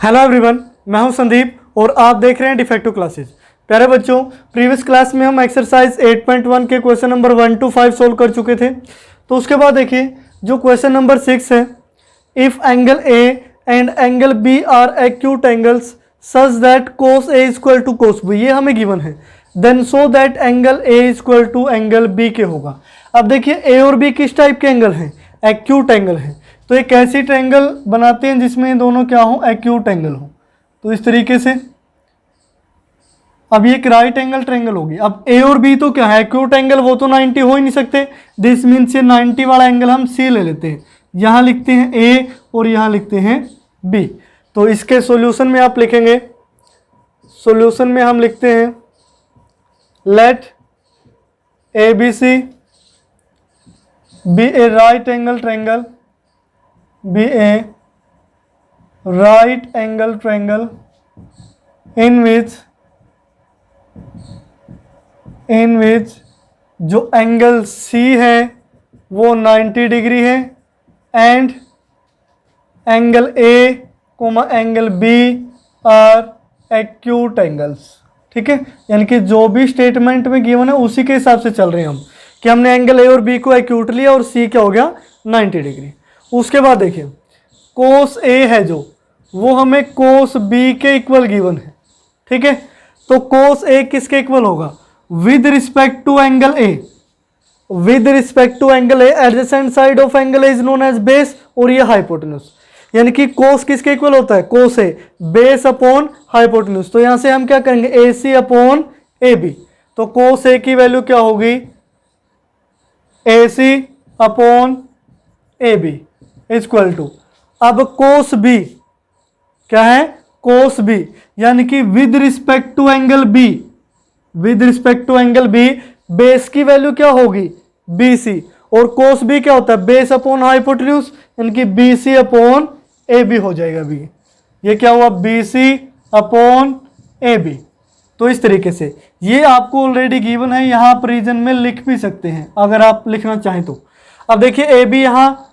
Hello everyone, मैं हूं संदीप और आप देख रहे हैं डिफेक्टिव क्लासेस। प्यारे बच्चों, प्रीवियस क्लास में हम एक्सरसाइज 8.1 के क्वेश्चन नंबर 1 to 5 सोल्व कर चुके थे। तो उसके बाद देखिए जो क्वेश्चन नंबर 6 है, if angle A and angle B are acute angles such that cos A equal to cos B, ये हमें गिवन है, then so that angle A equal to angle B के होगा। अब देखिए ए और बी किस टाइप के एंगल हैं? एक्यूट एंगल है। तो एक ऐसी ट्रायंगल बनाते हैं जिसमें दोनों क्या हो? एक्यूट एंगल हो। तो इस तरीके से अब ये एक राइट एंगल ट्रायंगल होगी। अब ए और बी तो क्या है? एक्यूट एंगल, वो तो 90 हो ही नहीं सकते। दिस मीन्स ये 90 वाला एंगल हम सी ले लेते हैं। यहाँ लिखते हैं ए और यहाँ लिखते हैं बी। तो इसके सॉल्यूशन में आप लिखेंगे, सॉल्यूशन में हम लिखते हैं let A B C be a right angle triangle, be a right angle triangle in which जो एंगल C है वो 90 डिग्री है and angle A comma angle B are acute angles. ठीक है, यानी कि जो भी स्टेटमेंट में गिवन है उसी के हिसाब से चल रहे हैं हम, कि हमने एंगल A और B को एक्यूट लिया और C क्या हो गया? 90 डिग्री। उसके बाद देखिए कोस ए है जो, वो हमें कोस बी के इक्वल गिवन है। ठीक है, तो कोस ए किसके इक्वल होगा? With respect to angle A, with respect to angle A adjacent side of angle A is known as base और ये हाइपोटेन्यूज, यानी कि कोस किसके इक्वल होता है? Cos A base upon hypotenuse. तो यहां से हम क्या करेंगे? A C upon A B. तो कोस ए की वैल्यू क्या होगी? A C upon A B equal to, अब कोस बी क्या है? कोस बी, यानी कि with respect to angle B, with respect to angle B base की वैल्यू क्या होगी? B C. और कोस बी क्या होता है? बेस अपॉन हाइपोटेन्यूज, यानी कि B C upon A B हो जाएगा बी। ये क्या हुआ? B C upon A B. तो इस तरीके से ये आपको ऑलरेडी गिवन है, यहाँ आप रीजन में लिख भी सकते हैं अगर आप लिखना चाहें तो। अब देखिए ए बी यहाँ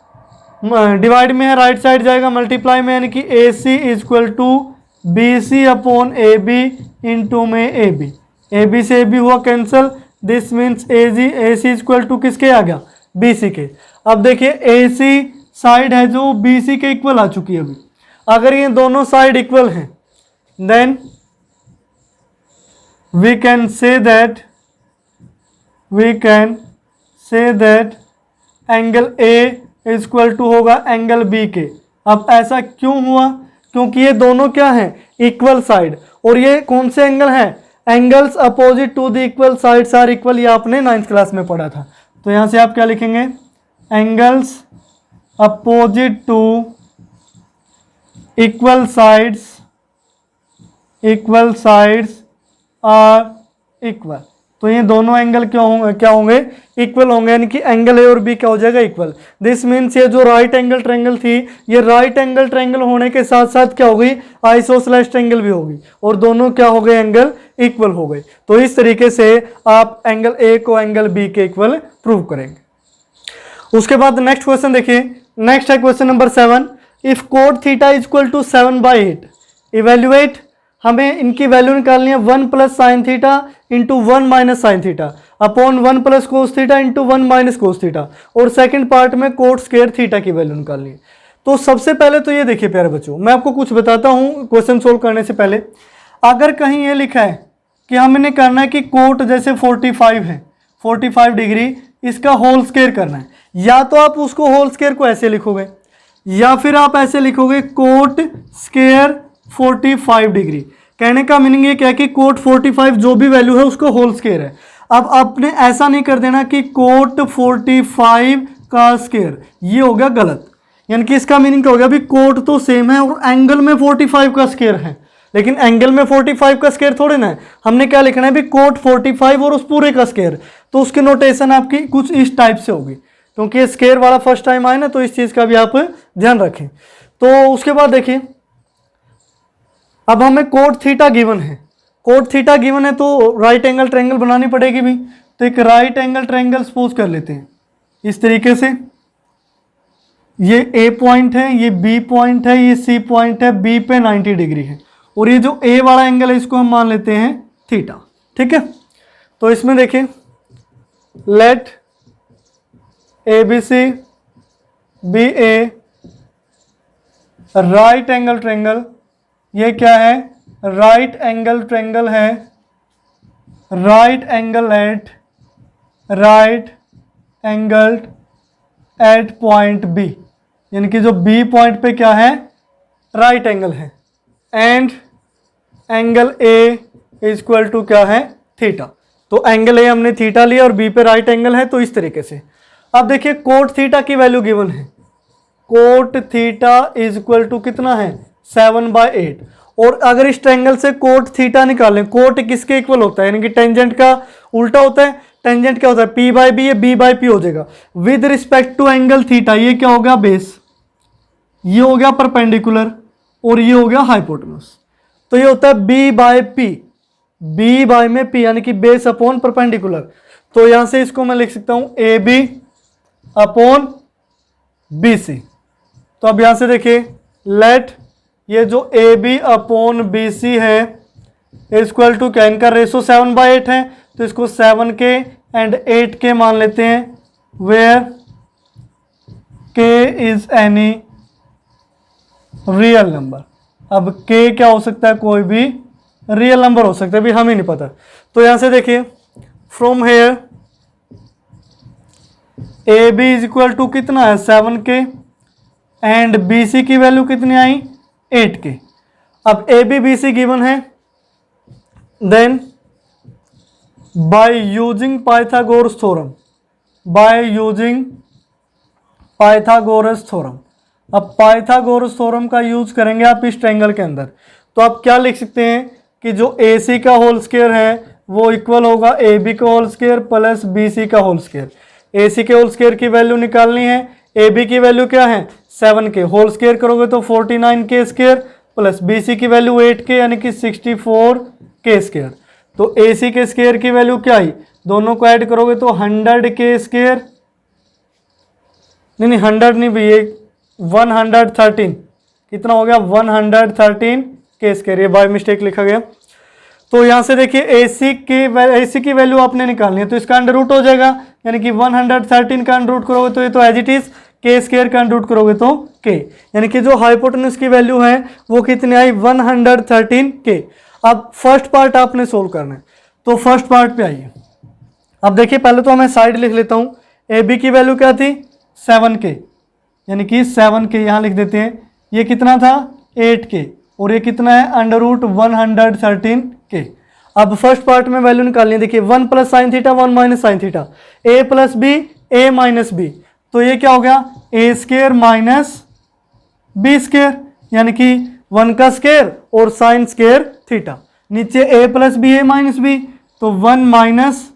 डिवाइड में है, राइट साइड जाएगा मल्टीप्लाई में, यानी कि A C equal to B C upon A B into में ए बी। ए बी से ए बी हुआ cancel, this means A C equal to किसके आ गया? बी सी के। अब देखिए ए सी साइड है जो बी सी के इक्वल आ चुकी है अभी। अगर ये दोनों साइड इक्वल हैं then we can say that angle A equal to होगा एंगल बी के। अब ऐसा क्यों हुआ? क्योंकि ये दोनों क्या हैं? Equal side. और ये कौन से एंगल हैं? Angles opposite to the equal sides are equal, ये आपने 9th क्लास में पढ़ा था। तो यहां से आप क्या लिखेंगे? Angles opposite to equal sides are equal. तो ये दोनों एंगल क्या होंगे? इक्वल होंगे, यानी कि एंगल ए और बी क्या हो जाएगा? इक्वल। दिस मीन्स ये जो राइट एंगल ट्रायंगल थी, ये राइट एंगल ट्रायंगल होने के साथ साथ क्या हो गई? आइसोसेलेस ट्रायंगल भी होगी, और दोनों क्या हो गए? एंगल इक्वल हो गए। तो इस तरीके से आप एंगल ए को एंगल बी के इक्वल प्रूव करेंगे। उसके बाद नेक्स्ट क्वेश्चन देखिए, नेक्स्ट है question number 7। If cot theta equal to 7/8 evaluate, हमें इनकी वैल्यू निकालनी है 1 plus sine theta into 1 minus sine theta upon 1 plus cos theta into 1 minus cos theta, और सेकंड पार्ट में कोट स्क्वायर थीटा की value निकालनी है। तो सबसे पहले तो ये देखिए प्यारे बच्चों, मैं आपको कुछ बताता हूँ क्वेश्चन सोल्व करने से पहले। अगर कहीं ये लिखा है कि हमने करना है कि कोट जैसे 45 है, 45 डिग्री, इसका होल स्क्वायर करना है, या तो आप उसको होल स्क्वायर को ऐसे लिखोगे, या फिर आप ऐसे लिखोगे कोट स्क्वायर 45 डिग्री। कहने का मीनिंग ये क्या है कि कोट 45 जो भी वैल्यू है उसको होल स्क्वायर है। अब आपने ऐसा नहीं कर देना कि कोट 45 का स्क्वायर, ये हो गया गलत। यानी कि इसका मीनिंग क्या हो गया? अभी कोट तो सेम है और एंगल में 45 का स्क्वायर है, लेकिन एंगल में 45 का स्क्वायर थोड़े ना है। हमने क्या लिखना है? भी कोट 45 और उस पूरे का स्क्वायर। तो उसकी नोटेशन आपकी कुछ इस टाइप से होगी, क्योंकि स्क्वायर वाला फर्स्ट टाइम आए ना, तो इस चीज़ का भी आप ध्यान रखें। तो उसके बाद देखिए, अब हमें कोट थीटा गिवन है, कोट थीटा गिवन है तो राइट एंगल ट्रायंगल बनानी पड़ेगी भी। तो एक राइट एंगल ट्रायंगल सपोज कर लेते हैं इस तरीके से, ये ए पॉइंट है, ये बी पॉइंट है, ये सी पॉइंट है, बी पे 90 डिग्री है और ये जो ए वाला एंगल है इसको हम मान लेते हैं थीटा। ठीक है, तो इसमें देखिए let A B C be a right angle triangle. ये क्या है? राइट एंगल ट्रेंगल है, right angle at right angle at point B, यानी कि जो बी पॉइंट पे क्या है? राइट एंगल है। And angle A is equal to क्या है? थीटा। तो एंगल ए हमने थीटा लिया और बी पे राइट एंगल है, तो इस तरीके से। अब देखिए कोट थीटा की वैल्यू गिवन है, cot theta is equal to कितना है? 7/8। और अगर इस ट्रायंगल से कोट थीटा निकालें, कोट किसके इक्वल होता है? यानी कि टेंजेंट का उल्टा होता है। टेंजेंट क्या होता है? P बाई बी, ये B बाई पी हो जाएगा। With respect to angle theta ये क्या हो गया? बेस। ये हो गया परपेंडिकुलर और ये हो गया हाइपोटेन्यूज। तो ये होता है B by P, B by में P, यानी कि बेस अपॉन परपेंडिकुलर। तो यहां से इसको मैं लिख सकता हूं AB अपॉन BC। तो अब यहां से देखिए लेट ये जो AB अपॉन BC है इक्वल टू क्या? इनका रेशो 7/8 है, तो इसको 7 के एंड 8 के मान लेते हैं, where K is any real number. अब K क्या हो सकता है? कोई भी रियल नंबर हो सकता है, भी हमें नहीं पता। तो यहां से देखिए from here AB is equal to कितना है? 7 के एंड BC की वैल्यू कितनी आई? 8 के। अब AB BC गिवन है, then by using Pythagoras theorem, by using Pythagoras theorem. अब पाइथागोरस थ्योरम का यूज करेंगे आप इस ट्रायंगल के अंदर। तो आप क्या लिख सकते हैं कि जो AC का होल स्क्वायर है वो इक्वल होगा AB का होल स्क्वायर प्लस BC का होल स्क्वायर। AC के होल स्क्वायर की वैल्यू निकालनी है, AB की वैल्यू क्या है? 7 के, होल स्क्वायर करोगे तो 49 के स्क्वायर प्लस BC की वैल्यू 8 के यानी कि 64 के स्क्वायर। तो AC के स्क्वायर की वैल्यू क्या आई? दोनों को ऐड करोगे तो 100 के स्क्वायर, नहीं 100 नहीं भी, ये 113 कितना हो गया? 113 के स्क्वायर। ये बाय मिस्टेक लिखा गया। तो यहां से देखिए AC की वैल्यू आपने निकालनी है, तो इसका अंडर रूट हो जाएगा, यानी कि 113 का अंडर रूट करोगे तो ये तो एज इट इज, के स्क्वायर का अंडर रूट करोगे तो के, यानी कि जो हाइपोटेन्यूज की वैल्यू है वो कितनी आई? 113 के। अब फर्स्ट पार्ट आपने सोल्व करना है, तो फर्स्ट पार्ट पे आइए। अब देखिए पहले तो मैं साइड लिख लेता हूं। AB की वैल्यू क्या थी? 7 के, यानी कि 7 के यहां लिख देते हैं। ये कितना था? 8 के, और ये कितना है? अंडर रूट 113 के। अब फर्स्ट पार्ट में वैल्यू निकालनी है। देखिए 1 plus sine theta 1 minus sine theta, A plus B A minus B, तो ये क्या हो गया? A square minus B square, यानी कि 1 का स्क्वायर और साइन स्क्वायर थीटा। नीचे A plus B A minus B, तो 1 माइनस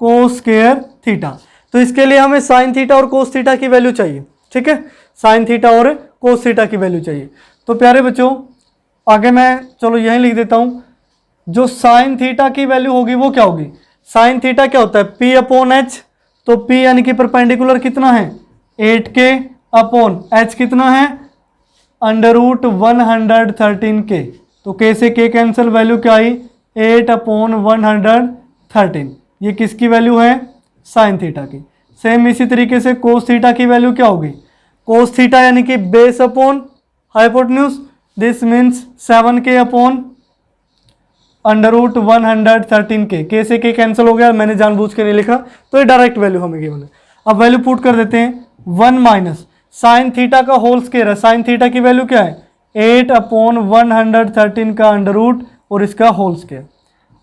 कोस स्क्वायर थीटा। तो इसके लिए हमें साइन थीटा और कोस थीटा की वैल्यू चाहिए। ठीक है, साइन थीटा और कोस थीटा की वैल्यू चाहिए। तो प्यारे बच्चों आगे मैं चलो यहीं लिख देता हूं। जो साइन थीटा की वैल्यू होगी वो क्या होगी? साइन थीटा क्या होता है? P upon H। तो P यानी कि परपेंडिकुलर कितना है? 8 के अपॉन H कितना है? अंडर रूट 113 के। तो K से K कैंसिल, वैल्यू क्या आई? 8 अपॉन 113। ये किसकी वैल्यू है? साइन थीटा की। सेम इसी तरीके से कोस थीटा की वैल्यू क्या होगी? कोस थीटा यानी कि base upon hypotenuse, this means 7 के अपॉन अंडर रूट 113 के। K से K कैंसिल हो गया, मैंने जानबूझ के नहीं लिखा, तो ये डायरेक्ट वैल्यू हमें गिवन है। अब वैल्यू पुट कर देते हैं। 1 माइनस साइन थीटा का होल स्क्वायर है, साइन थीटा की वैल्यू क्या है? 8 अपॉन 113 का अंडर रूट और इसका whole square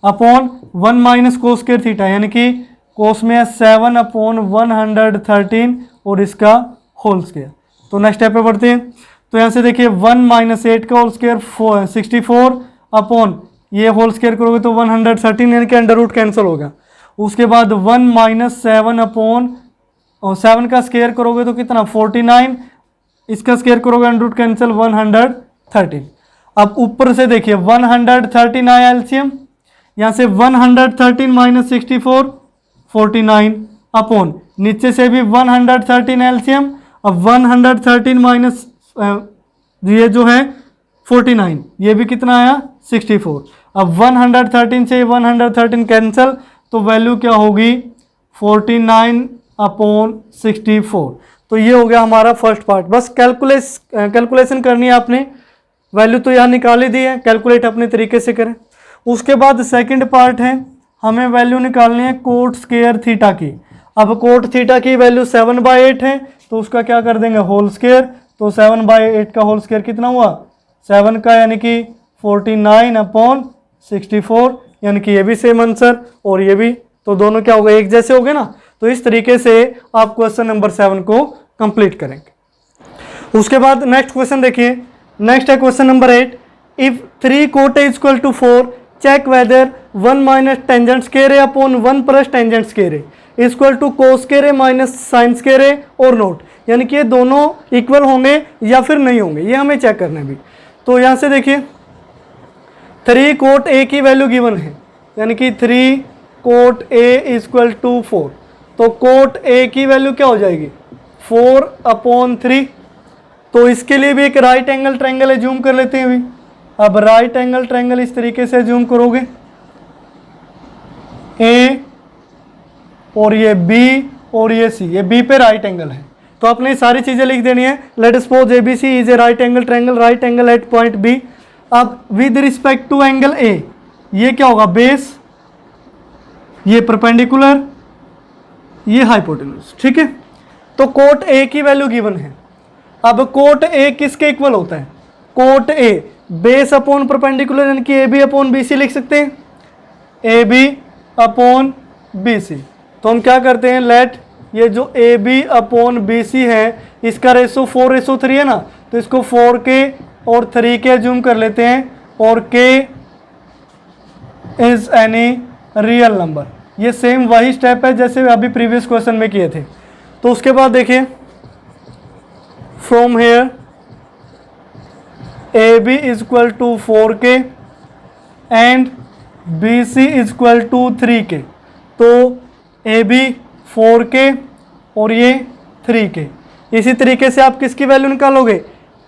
upon 1 minus cos square theta, यानी कि कोस में है 7 अपॉन 113 और इसका होल स्क्वायर। तो नेक्स्ट स्टेप पे बढ़ते हैं। तो यहाँ से देखिए 1 माइनस 8 का होल स्क्वायर 64 अपॉन ये होल स्क्वायर करोगे तो 113, यानी कि अंडर रूट कैंसिल हो गया। उसके बाद 1 माइनस 7 अपॉन, और 7 का स्क्वायर करोगे तो कितना? 49, इसका स्क्वायर करोगे अंडर रूट कैंसिल 113। अब ऊपर से देखिए 113 आया एलसीएम, यहाँ से 113 माइनस 64 49 अपॉन नीचे से भी 113 एलसीएम अब 113 माइनस ये जो है 49, ये भी कितना आया 64। अब 113 से 113 कैंसिल, तो वैल्यू क्या होगी 49/64। तो ये हो गया हमारा फर्स्ट पार्ट। बस कैलकुलेशन करनी है आपने, वैल्यू तो यहाँ निकाल ही दी है, कैलकुलेट अपने तरीके से करें। उसके बाद सेकंड पार्ट है, हमें वैल्यू निकालनी है कोट स्क्वायर थीटा की। अब कोट थीटा की वैल्यू 7/8 है, तो उसका क्या कर देंगे होल स्क्वायर। तो 7/8 का होल स्क्वायर कितना हुआ 7 का, यानी कि 49/64, यानी कि ये भी सेम आंसर और ये भी, तो दोनों क्या हो गए एक जैसे हो गए ना। तो इस तरीके से आप क्वेश्चन नंबर 7 को कंप्लीट करेंगे। उसके बाद नेक्स्ट क्वेश्चन देखिए, नेक्स्ट है question number 8। If 3 cot is equal to 4, check whether 1 minus tangent square A upon 1 plus tangent square A equal to cos square A minus sine square A और not, यानी कि ये दोनों equal होंगे या फिर नहीं होंगे, ये हमें चेक करना है भी। तो यहाँ से देखिए 3 कोट ए की वैल्यू गिवन है, यानी कि 3 कोट ए इक्वल टू 4, तो कोट ए की वैल्यू क्या हो जाएगी 4/3। तो इसके लिए भी एक राइट एंगल ट्रायंगल है, जूम कर लेते हैं अभी। अब राइट एंगल ट्रायंगल इस तरीके से जूम करोगे, ए और ये बी और ये सी, ये बी पे राइट एंगल है, तो आपने सारी चीजें लिख देनी है। Let suppose A B C is a right angle triangle, right angle at point B. अब with respect to angle A, ये क्या होगा बेस, ये परपेंडिकुलर, ये हाइपोटेन्यूज, ठीक है। तो कोट ए की वैल्यू गिवन है। अब कोट ए किसके इक्वल होता है, cot A base upon perpendicular, यानी कि A B upon B C लिख सकते हैं, A B upon B C. तो हम क्या करते हैं, लेट ये जो A B upon B C है इसका रेशो 4:3 है ना, तो इसको 4 के और 3 के जूम कर लेते हैं, और के इज एनी रियल नंबर। ये सेम वही स्टेप है जैसे अभी प्रीवियस क्वेश्चन में किए थे। तो उसके बाद देखिए from here A B is equal to 4k and B C is equal to 3k। तो ए बी 4k और ये 3k। इसी तरीके से आप किसकी वैल्यू निकालोगे,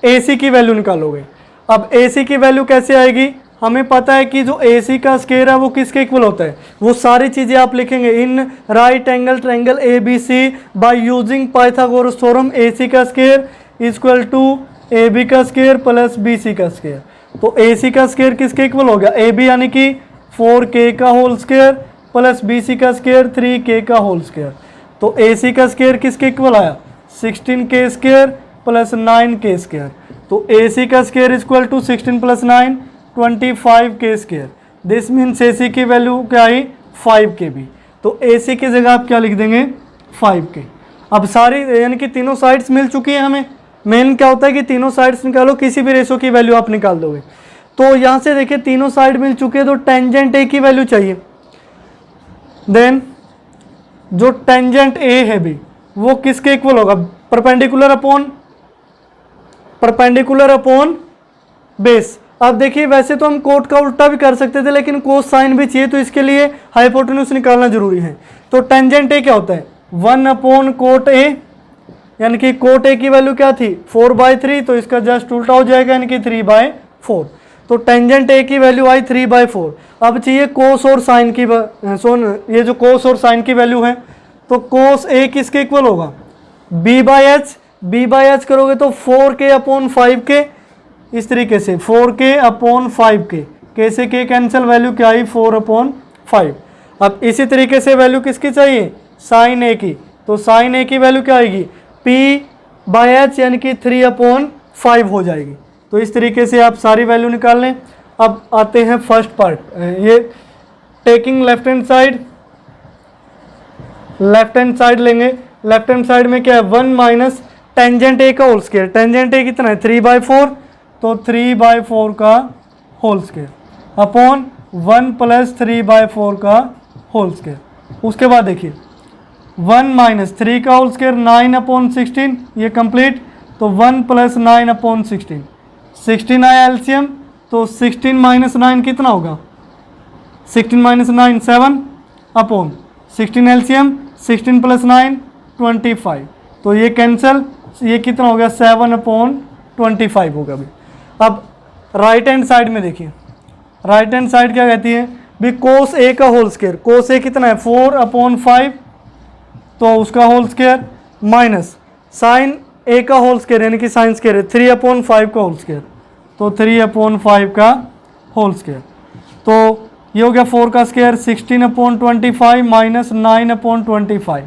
ए सी की वैल्यू निकालोगे। अब ए सी की वैल्यू कैसे आएगी, हमें पता है कि जो ए सी का स्क्वायर है वो किसके इक्वल होता है, वो सारी चीज़ें आप लिखेंगे in right angle triangle A B C by using Pythagoras theorem. A C का square equal to A B का स्क्वायर प्लस बी सी का स्क्वायर। तो ए सी का स्क्वायर किसके इक्वल हो गया, ए बी यानी कि 4k का whole square plus B C का स्क्वायर 3k का होल स्क्वायर। तो ए सी का स्क्वायर किसके इक्वल आया 16k square plus 9k square. तो ए सी का स्क्वायर इक्वल टू 16 प्लस 9 25k square. This means A C की वैल्यू क्या आई 5k भी। तो ए सी की जगह आप क्या लिख देंगे 5k। अब सारी यानी कि तीनों साइड्स मिल चुकी है हमें। मेन क्या होता है कि तीनों साइड्स निकालो, किसी भी रेशो की वैल्यू आप निकाल दोगे। तो यहाँ से देखिए तीनों साइड मिल चुके हैं, तो टेंजेंट ए की वैल्यू चाहिए। देन जो टेंजेंट ए है भी वो किसके इक्वल होगा, परपेंडिकुलर अपॉन बेस। अब देखिए वैसे तो हम कोट का उल्टा भी कर सकते थे, लेकिन कोस साइन भी चाहिए, तो इसके लिए हाइपोटेन्यूज निकालना जरूरी है। तो टेंजेंट ए क्या होता है 1 कोट ए, यानी कि कोट ए की वैल्यू क्या थी 4/3, तो इसका जस्ट उल्टा हो जाएगा यानी कि 3/4। तो टेंजेंट ए की वैल्यू आई 3/4। अब चाहिए कोस और साइन की, ये जो कोस और साइन की वैल्यू है, तो कोस ए किसके इक्वल होगा b/h। b/h करोगे तो 4k/5k, इस तरीके से 4k/5k, k से k कैंसिल, वैल्यू क्या आई 4/5। अब इसी तरीके से वैल्यू किसकी चाहिए साइन ए की, तो साइन ए की वैल्यू क्या आएगी p/h यानी कि 3/5 हो जाएगी। तो इस तरीके से आप सारी वैल्यू निकाल लें। अब आते हैं फर्स्ट पार्ट, ये टेकिंग लेफ्ट हैंड साइड लेंगे। लेफ्ट हैंड साइड में क्या है 1 माइनस टेंजेंट ए का होल स्क्वायर। टेंजेंट ए कितना है 3/4, तो 3/4 का होल स्क्वायर अपॉन 1 प्लस 3/4 का होल स्क्वायर। उसके बाद देखिए 1 माइनस 3 का होल स्क्वायर 9/16, ये कंप्लीट। तो 1 प्लस 9/16, 16 आया एलसीएम, तो 16 माइनस 9 कितना होगा 16 माइनस 9 7 अपॉन 16 एलसीएम 16 प्लस 9 25। तो ये कैंसिल ये कितना हो गया 7/25 होगा अभी। अब राइट हैंड साइड में देखिए, राइट हैंड साइड क्या कहती है भी कोस ए का होल स्क्वायर, कोस ए कितना है 4/5 तो उसका होल स्क्वायर माइनस साइन ए का होल स्क्वायर यानी कि साइन स्क्वायर है 3/5 का होल स्क्वायर तो 3/5 का होल स्क्वायर। तो ये हो गया 4 का स्क्वायर 16/25 माइनस 9/25।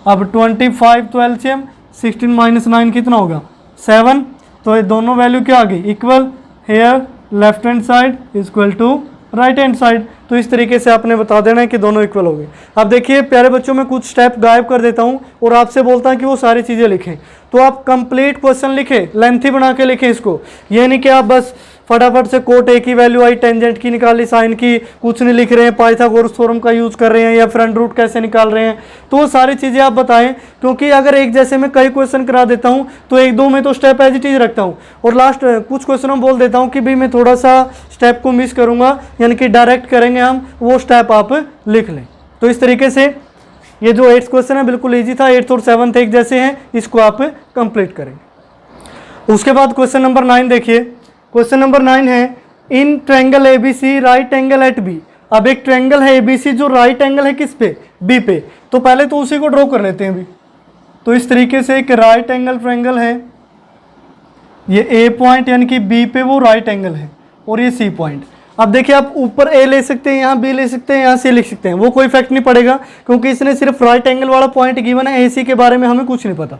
अब 25 तो एलसीएम 16 माइनस 9 कितना होगा 7। तो ये दोनों वैल्यू क्या आ गई equal, here left hand side equal to right hand side. तो इस तरीके से आपने बता देना है कि दोनों इक्वल हो गए। अब देखिए प्यारे बच्चों में कुछ स्टेप गायब कर देता हूँ और आपसे बोलता हूँ कि वो सारी चीज़ें लिखें। तो आप कंप्लीट क्वेश्चन लिखें, लेंथी बना के लिखें इसको, ये नहीं कि आप बस फटाफट से कोट ए की वैल्यू आई, टेंजेंट की निकाली, साइन की, कुछ नहीं लिख रहे हैं, पाइथागोरस थ्योरम का यूज़ कर रहे हैं या फ्रंट रूट कैसे निकाल रहे हैं। तो वो सारी चीज़ें आप बताएं, क्योंकि अगर एक जैसे मैं कई क्वेश्चन करा देता हूं तो एक दो में तो स्टेप एज इट इज रखता हूं और लास्ट कुछ क्वेश्चनों में बोल देता हूं कि भाई मैं थोड़ा सा स्टेप को मिस करूंगा, यानी कि डायरेक्ट करेंगे हम, वो स्टेप आप लिख लें। तो इस तरीके से ये जो 8th क्वेश्चन है बिल्कुल ईजी था, 8th और 7th एक जैसे हैं, इसको आप कंप्लीट करेंगे। उसके बाद क्वेश्चन नंबर 9 देखिए। क्वेश्चन नंबर 9 है in triangle ABC right angle at B. अब एक ट्रायंगल है एबीसी जो राइट एंगल है किस पे बी पे, तो पहले तो उसी को ड्रॉ कर लेते हैं अभी। तो इस तरीके से एक राइट एंगल ट्रायंगल है, ये ए पॉइंट यानी कि बी पे वो राइट एंगल है और ये सी पॉइंट। अब देखिए आप ऊपर ए ले सकते हैं, यहाँ बी ले सकते हैं, यहाँ सी लिख सकते हैं, वो कोई इफेक्ट नहीं पड़ेगा क्योंकि इसने सिर्फ राइट एंगल वाला पॉइंट गिवन है, ए सी के बारे में हमें कुछ नहीं पता।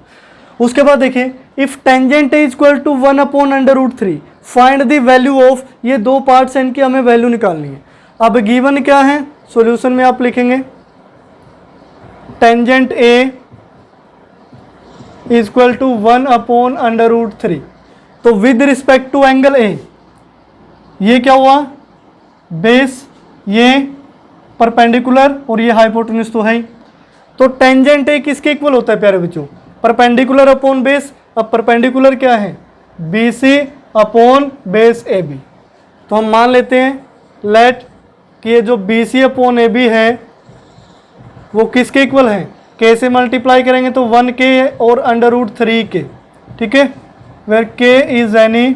उसके बाद देखिए if tangent is equal to 1/√3 find the value of, ये दो पार्ट्स हैं इनकी हमें वैल्यू निकालनी है। अब गिवन क्या है, सॉल्यूशन में आप लिखेंगे tangent A is equal to 1/√3। तो with respect to angle A ये क्या हुआ बेस, ये परपेंडिकुलर और ये हाइपोटेन्यूज तो है ही। तो टेंजेंट ए किसके इक्वल होता है प्यारे बच्चों, परपेंडिकुलर अपॉन बेस। अब परपेंडिकुलर क्या है BC अपॉन बेस AB। तो हम मान लेते हैं लेट कि ये जो BC अपॉन AB है वो किसके इक्वल है, K से मल्टीप्लाई करेंगे तो 1K और √3K, ठीक है, where K is any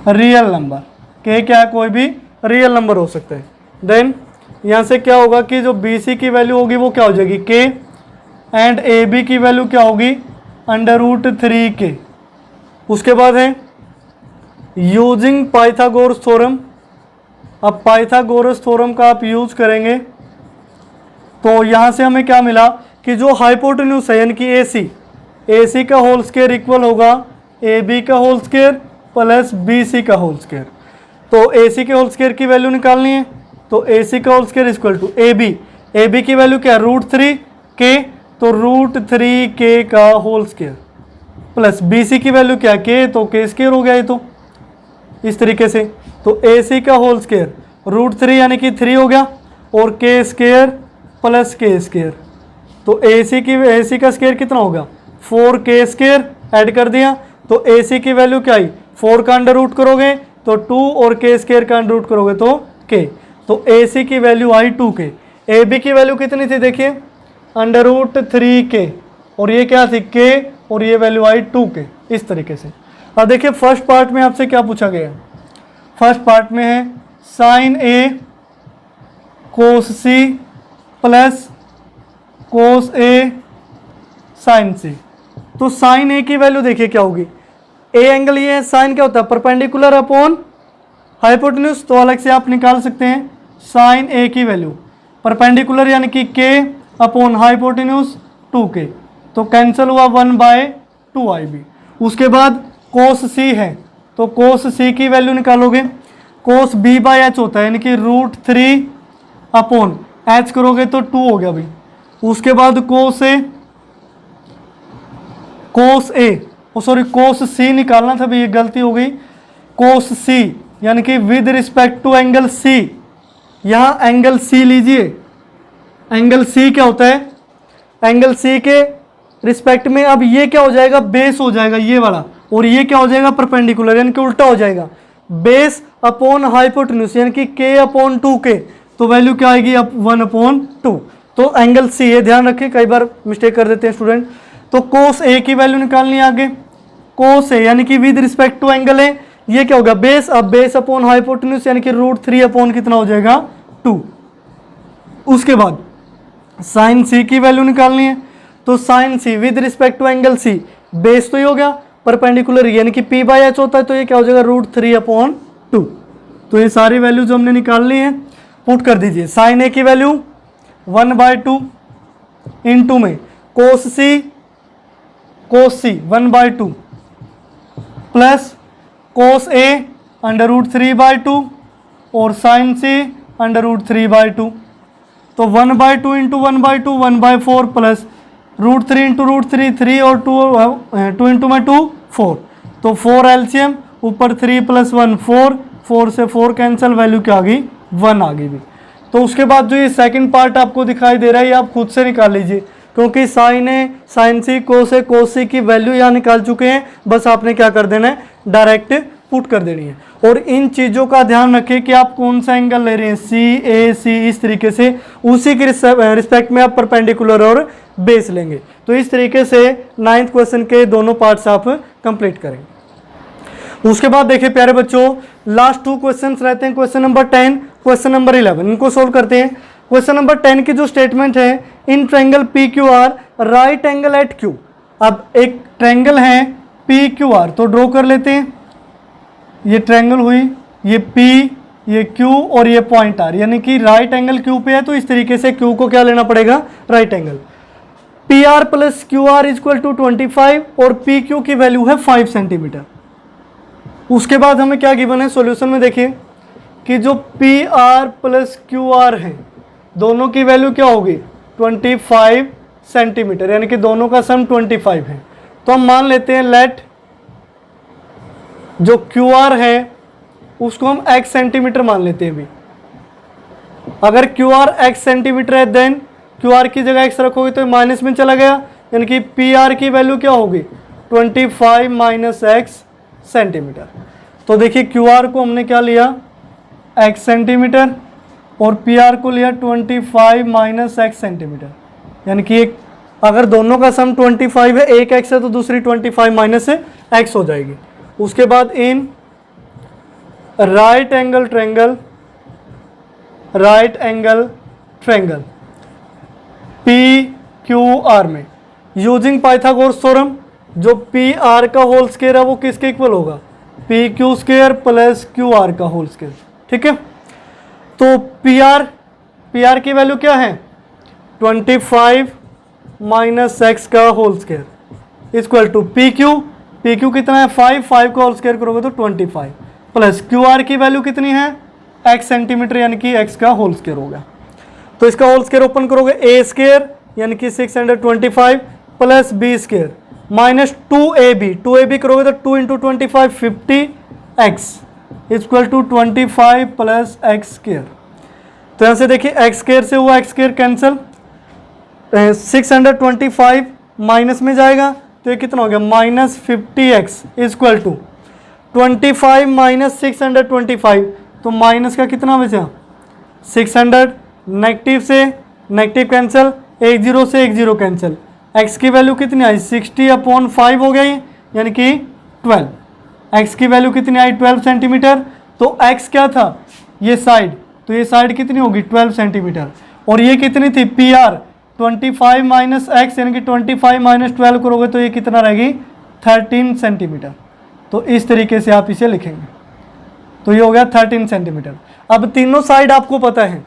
real number, K क्या है कोई भी रियल नंबर हो सकता है। देन यहाँ से क्या होगा कि जो BC की वैल्यू होगी वो क्या हो जाएगी K एंड AB की वैल्यू क्या होगी √3K। उसके बाद है यूजिंग पाइथागोरस थ्योरम। अब पाइथागोरस थ्योरम का आप यूज करेंगे तो यहाँ से हमें क्या मिला कि जो हाइपोटेन्यूज है यानी कि AC का होल स्क्वायर इक्वल होगा AB का होल स्क्वायर प्लस BC का होल स्क्वायर। तो AC के होल स्क्वायर की वैल्यू निकालनी है तो AC का whole square equal to AB की वैल्यू क्या है √3K, तो √3K का होल स्क्वायर प्लस BC की वैल्यू क्या K, तो K स्क्वायर हो गया ये तो इस तरीके से। तो AC का होल स्क्वायर √3 यानी कि 3 हो गया और K square plus K square. तो AC का स्क्वायर कितना होगा 4K स्क्वायर, ऐड कर दिया तो AC की वैल्यू क्या आई 4 का अंडर रूट करोगे तो 2 और K स्क्वायर का अंडर रूट करोगे तो K। तो AC की वैल्यू आई 2K। AB की वैल्यू कितनी थी देखिए √3K और ये क्या थी K और ये वैल्यू आई 2K इस तरीके से। अब देखिए फर्स्ट पार्ट में आपसे क्या पूछा गया है, फर्स्ट पार्ट में है sine A cos C plus cos A sine C। तो साइन A की वैल्यू देखिए क्या होगी, A एंगल ये है, साइन क्या होता है परपेंडिकुलर अपॉन हाइपोटेन्यूज, तो अलग से आप निकाल सकते हैं साइन A की वैल्यू परपेंडिकुलर यानी कि K अपॉन हाइपोटेन्यूज 2K, तो कैंसिल हुआ 1/2IB। उसके बाद कोस C है तो कोस C की वैल्यू निकालोगे, कोस B/H होता है यानी कि √3 अपॉन H करोगे तो 2 हो गया भाई। उसके बाद कोस C निकालना था भाई, ये गलती हो गई, कोस C यानी कि with respect to angle C, यहाँ एंगल C लीजिए, एंगल C क्या होता है एंगल C के रिस्पेक्ट में, अब ये क्या हो जाएगा बेस हो जाएगा ये वाला और ये क्या हो जाएगा परपेंडिकुलर यानी कि उल्टा हो जाएगा, बेस अपॉन हाइपोटेन्यूज यानी कि K अपॉन 2K, तो वैल्यू क्या आएगी अब 1/2। तो एंगल C, ये ध्यान रखें कई बार मिस्टेक कर देते हैं स्टूडेंट। तो कोस ए की वैल्यू निकालनी है आगे। कोस ए यानी कि with respect to angle A, ये क्या होगा बेस, अब बेस अपॉन हाइपोटेन्यूज यानी कि √3 अपॉन कितना हो जाएगा 2। उसके बाद साइन सी की वैल्यू निकालनी है, तो sine C with respect to angle C, base तो ही हो गया, परपेंडिकुलर यानी कि p/h होता है, तो ये क्या हो जाएगा √3 अपॉन 2। तो ये सारी वैल्यू जो हमने निकालनी है पुट कर दीजिए। साइन ए की वैल्यू 1/2 इंटू में कोस सी 1/2 प्लस कोस ए √3/2 और साइन सी √3/2। तो 1/2 इंटू 1/2 1/4 प्लस √3 इंटू √3 3 और 2 इंटू में 2 4, तो 4 एलसीएम, ऊपर 3 + 1 4, 4 से 4 कैंसिल, वैल्यू क्या आ गई 1 आ गई भी। तो उसके बाद जो ये सेकंड पार्ट आपको दिखाई दे रहा है ये आप खुद से निकाल लीजिए, क्योंकि साइन ए साइन सी कोस ए कोस सी की वैल्यू यहाँ निकाल चुके हैं, बस आपने क्या कर देना है डायरेक्ट पुट कर देनी है। और इन चीज़ों का ध्यान रखें कि आप कौन सा एंगल ले रहे हैं, सी ए सी, इस तरीके से उसी के रिस्पेक्ट में आप परपेंडिकुलर और बेस लेंगे। तो इस तरीके से 9th क्वेश्चन के दोनों पार्ट्स आप कंप्लीट करेंगे। उसके बाद देखिए प्यारे बच्चों, लास्ट 2 क्वेश्चंस रहते हैं, क्वेश्चन नंबर 10, क्वेश्चन नंबर 11, इनको सोल्व करते हैं। क्वेश्चन नंबर 10 की जो स्टेटमेंट है, in triangle P Q R right angle at Q. अब एक ट्रायंगल है पी क्यू आर, तो ड्रॉ कर लेते हैं। ये ट्रायंगल हुई, ये P, ये Q और ये पॉइंट R, यानी कि राइट एंगल Q पे है, तो इस तरीके से Q को क्या लेना पड़ेगा राइट एंगल। PR + QR = 25 और PQ की वैल्यू है 5 सेंटीमीटर। उसके बाद हमें क्या गिवन है सॉल्यूशन में, देखिए कि जो PR + QR है दोनों की वैल्यू क्या होगी 25 सेंटीमीटर, यानी कि दोनों का सम 25 है। तो हम मान लेते हैं लेट जो QR है उसको हम x सेंटीमीटर मान लेते हैं। अभी अगर QR x सेंटीमीटर है देन QR की जगह x रखोगे तो माइनस में चला गया, यानी कि PR की वैल्यू क्या होगी 25 - x सेंटीमीटर। तो देखिए QR को हमने क्या लिया x सेंटीमीटर और PR को लिया 25 - x सेंटीमीटर, यानी कि एक अगर दोनों का सम 25 है, एक x है तो दूसरी 25 - x हो जाएगी। उसके बाद इन राइट एंगल ट्रायंगल PQR में यूजिंग पाइथागोरस थ्योरम, जो PR का होल स्क्वायर है वो किसके इक्वल होगा PQ² + QR का होल स्क्वायर। ठीक है, तो PR की वैल्यू क्या है 25 - x का whole square equal to PQ कितना है 5 को होल स्क्वायर करोगे तो 25 प्लस QR की वैल्यू कितनी है x सेंटीमीटर, यानी कि x का होल स्क्वायर होगा। तो इसका होल स्क्वायर ओपन करोगे A² यानी कि 625 प्लस B² माइनस 2AB करोगे तो 2 × 25 50x इक्वल टू 25 + x²। तो यहाँ से देखिए x² से हुआ x² कैंसिल, 625 माइनस में जाएगा तो ये कितना हो गया -50x इक्वल टू 25 - 625, तो माइनस का कितना बचा 600, नेगेटिव से नेगेटिव कैंसिल, 1 0 से 1 0 कैंसिल, x की वैल्यू कितनी आई 60/5 हो गई, यानी कि 12। x की वैल्यू कितनी आई 12 सेंटीमीटर। तो x क्या था ये साइड, तो ये साइड कितनी होगी 12 सेंटीमीटर, और ये कितनी थी PR 25 - x, यानी कि 25 - 12 करोगे तो ये कितना रहेगी 13 सेंटीमीटर। तो इस तरीके से आप इसे लिखेंगे, तो ये हो गया 13 सेंटीमीटर। अब तीनों साइड आपको पता है,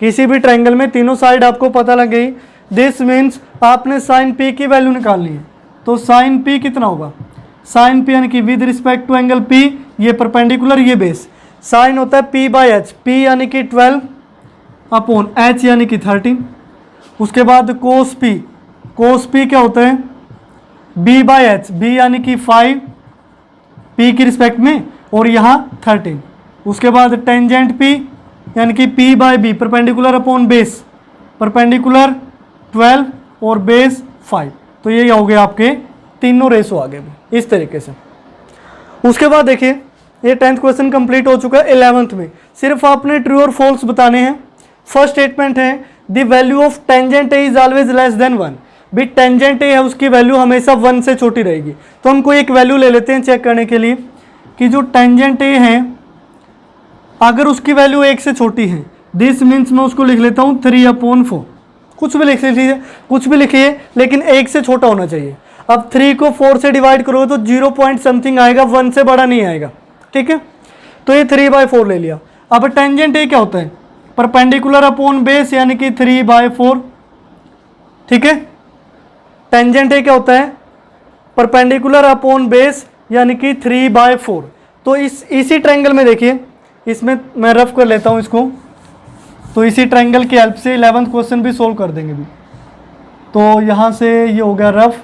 किसी भी ट्रायंगल में तीनों साइड आपको पता लग गई, दिस मीन्स आपने साइन P की वैल्यू निकालनी है। तो साइन P कितना होगा साइन P यानी कि with respect to angle P, ये परपेंडिकुलर ये बेस, साइन होता है P/h, P यानी कि 12 अपॉन h यानी कि 13। उसके बाद कोस P क्या होता है B/h, B यानी कि 5 P की रिस्पेक्ट में और यहाँ 13। उसके बाद टेंजेंट P यानी कि P/B perpendicular upon base, perpendicular 12 और बेस 5। तो ये हो गया आपके तीनों रेशो आ गए इस तरीके से। उसके बाद देखिए ये 10th क्वेश्चन कंप्लीट हो चुका है। 11th में सिर्फ आपने ट्रू और फॉल्स बताने हैं। फर्स्ट स्टेटमेंट है the value of tangent is always less than 1। भी टेंजेंट ए है उसकी वैल्यू हमेशा 1 से छोटी रहेगी। तो हम कोई एक वैल्यू ले लेते हैं चेक करने के लिए कि जो टेंजेंट ए है अगर उसकी वैल्यू 1 से छोटी है, दिस मीन्स मैं उसको लिख लेता हूँ 3/4, कुछ भी लिख लीजिए, कुछ भी लिखिए, लेकिन 1 से छोटा होना चाहिए। अब 3 को 4 से डिवाइड करोगे तो 0 पॉइंट समथिंग आएगा, 1 से बड़ा नहीं आएगा, ठीक है। तो ये 3/4 ले लिया। अब टेंजेंट ए क्या होता है, परपेंडिकुलर अपॉन बेस यानी कि 3/4, ठीक है। टेंजेंट ए क्या होता है, परपेंडिकुलर अपॉन बेस यानी कि 3/4। तो इसी ट्रायंगल में देखिए, इसमें मैं रफ कर लेता हूँ इसको, तो इसी ट्रायंगल की हेल्प से 11th क्वेश्चन भी सोल्व कर देंगे भी। तो यहाँ से ये हो गया रफ।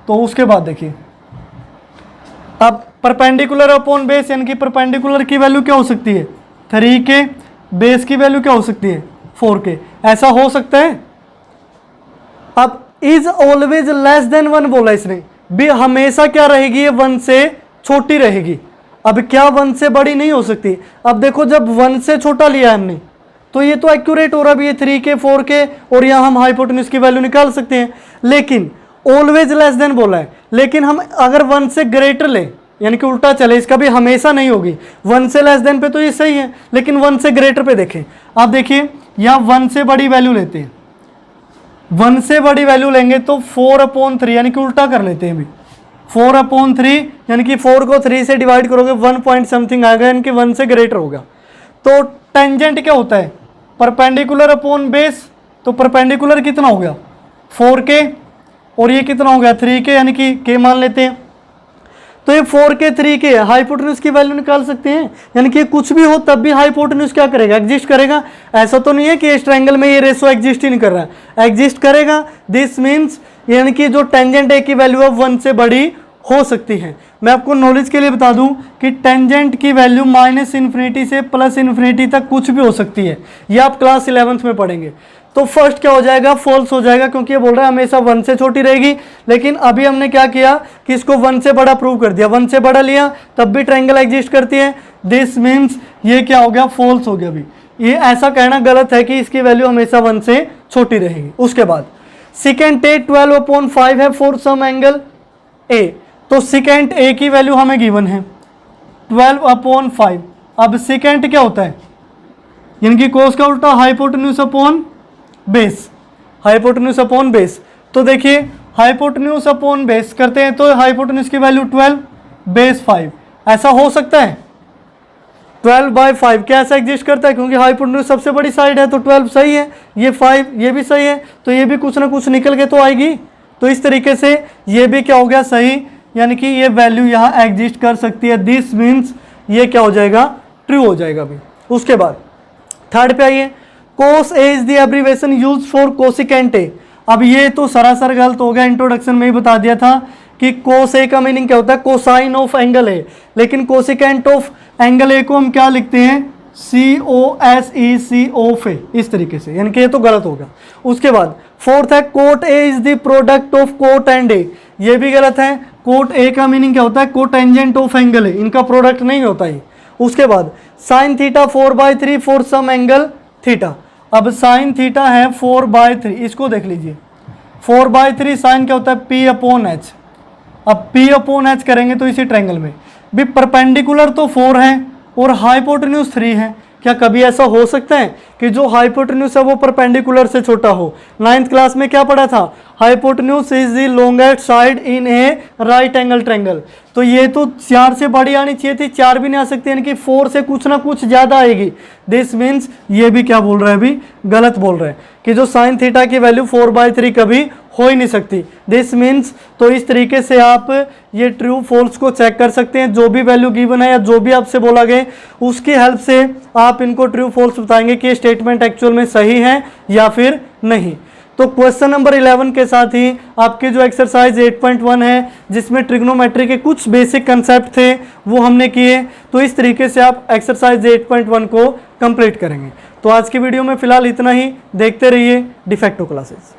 तो उसके बाद देखिए, अब परपेंडिकुलर अपॉन बेस यानी कि परपेंडिकुलर की वैल्यू क्या हो सकती है 3 के, बेस की वैल्यू क्या हो सकती है 4 के, ऐसा हो सकता है। अब इज ऑलवेज लेस देन 1 बोला इसने, भी हमेशा क्या रहेगी, ये 1 से छोटी रहेगी। अब क्या 1 से बड़ी नहीं हो सकती। अब देखो जब 1 से छोटा लिया हमने तो ये तो एक्यूरेट हो रहा भी, ये 3 के 4 के, और यहाँ हम हाइपोटेन्यूज की वैल्यू निकाल सकते हैं। लेकिन ऑलवेज लेस देन बोला है, लेकिन हम अगर 1 से ग्रेटर ले यानी कि उल्टा चले, इसका भी हमेशा नहीं होगी। 1 से लेस देन पे तो ये सही है, लेकिन 1 से ग्रेटर पे देखें। आप देखिए यहाँ 1 से बड़ी वैल्यू लेते हैं, 1 से बड़ी वैल्यू लेंगे तो 4/3 यानी कि उल्टा कर लेते हैं भी, 4/3 यानी कि 4 को 3 से डिवाइड करोगे 1 पॉइंट समथिंग आएगा, यानी कि 1 से ग्रेटर होगा। तो टेंजेंट क्या होता है, परपेंडिकुलर अपॉन बेस। तो परपेंडिकुलर कितना हो गया 4 के, और ये कितना हो गया 3 के, यानी कि के मान लेते हैं। तो ये 4 के 3 के, हाइपोटेन्यूज की वैल्यू निकाल सकते हैं, यानी कि कुछ भी हो तब भी हाइपोटेन्यूज क्या करेगा, एग्जिस्ट करेगा। ऐसा तो नहीं है कि इस ट्रायंगल में ये रेशो एग्जिस्ट ही नहीं कर रहा है, एग्जिस्ट करेगा। दिस मीन्स यानी कि जो टेंजेंट ए की वैल्यू है 1 से बड़ी हो सकती है। मैं आपको नॉलेज के लिए बता दूं कि टेंजेंट की वैल्यू -∞ से +∞ तक कुछ भी हो सकती है, ये आप क्लास 11th में पढ़ेंगे। तो फर्स्ट क्या हो जाएगा, फॉल्स हो जाएगा, क्योंकि ये बोल रहा है हमेशा 1 से छोटी रहेगी। लेकिन अभी हमने क्या किया कि इसको 1 से बड़ा प्रूव कर दिया, 1 से बड़ा लिया तब भी ट्रायंगल एग्जिस्ट करती है। दिस मीन्स ये क्या हो गया, फॉल्स हो गया। अभी ये ऐसा कहना गलत है कि इसकी वैल्यू हमेशा 1 से छोटी रहेगी। उसके बाद सेकेंट ए 12/5 है फॉर सम एंगल ए। तो सेकेंट ए की वैल्यू हमें गिवन है 12/5। अब सेकेंट क्या होता है, यानी कि कोस का उल्टा hypotenuse upon base, hypotenuse upon base. तो देखिए हाइपोटेन्यूज अपॉन बेस करते हैं तो हाइपोटेन्यूज की वैल्यू 12, बेस 5, ऐसा हो सकता है। 12/5 क्या ऐसा एग्जिस्ट करता है, क्योंकि हाइपोटेन्यूज सबसे बड़ी साइड है तो 12 सही है, ये 5 ये भी सही है, तो ये भी कुछ ना कुछ निकल के तो आएगी। तो इस तरीके से ये भी क्या हो गया सही, यानी कि ये वैल्यू यहाँ एग्जिस्ट कर सकती है। दिस मीन्स ये क्या हो जाएगा, ट्रू हो जाएगा अभी। उसके बाद थर्ड पे आइए, cos A is the abbreviation use for cosecant A. अब ये तो सरासर गलत हो गया, इंट्रोडक्शन में ही बता दिया था कि कोस ए का मीनिंग क्या होता है, कोसाइन ऑफ एंगल ए। लेकिन कोसिकेंट ऑफ एंगल ए को हम क्या लिखते हैं, COSEC ऑफ ए, इस तरीके से, यानी कि ये तो गलत होगा। उसके बाद फोर्थ है cot A is the product of cot and A, ये भी गलत है। कोट ए का मीनिंग क्या होता है, कोटेंजेंट ऑफ एंगल ए, इनका प्रोडक्ट नहीं होता है। उसके बाद sine theta 4/3 for some angle theta. अब साइन थीटा है 4/3, इसको देख लीजिए 4/3 साइन क्या होता है P/H। अब P/H करेंगे तो इसी ट्रायंगल में भी परपेंडिकुलर तो 4 है और हाइपोटेन्यूज 3 है। क्या कभी ऐसा हो सकता है कि जो हाइपोटेन्यूज है वो परपेंडिकुलर से छोटा हो। 9th क्लास में क्या पढ़ा था, hypotenuse is the longest side in A right angle triangle. तो ये तो 4 से बड़ी आनी चाहिए थी, 4 भी नहीं आ सकती, यानी कि 4 से कुछ ना कुछ ज़्यादा आएगी। दिस मीन्स ये भी क्या बोल रहा है, अभी गलत बोल रहा है कि जो साइन थीटा की वैल्यू 4/3 कभी हो ही नहीं सकती। दिस मीन्स तो इस तरीके से आप ये ट्रू फॉल्स को चेक कर सकते हैं। जो भी वैल्यू गिवन है या जो भी आपसे बोला गया उसकी हेल्प से आप इनको ट्रू फॉल्स बताएंगे कि स्टेटमेंट एक्चुअल में सही है या फिर नहीं। तो क्वेश्चन नंबर 11 के साथ ही आपके जो एक्सरसाइज 8.1 है जिसमें ट्रिग्नोमेट्री के कुछ बेसिक कंसेप्ट थे वो हमने किए। तो इस तरीके से आप एक्सरसाइज 8.1 को कंप्लीट करेंगे। तो आज की वीडियो में फिलहाल इतना ही, देखते रहिए डिफेक्टो क्लासेस।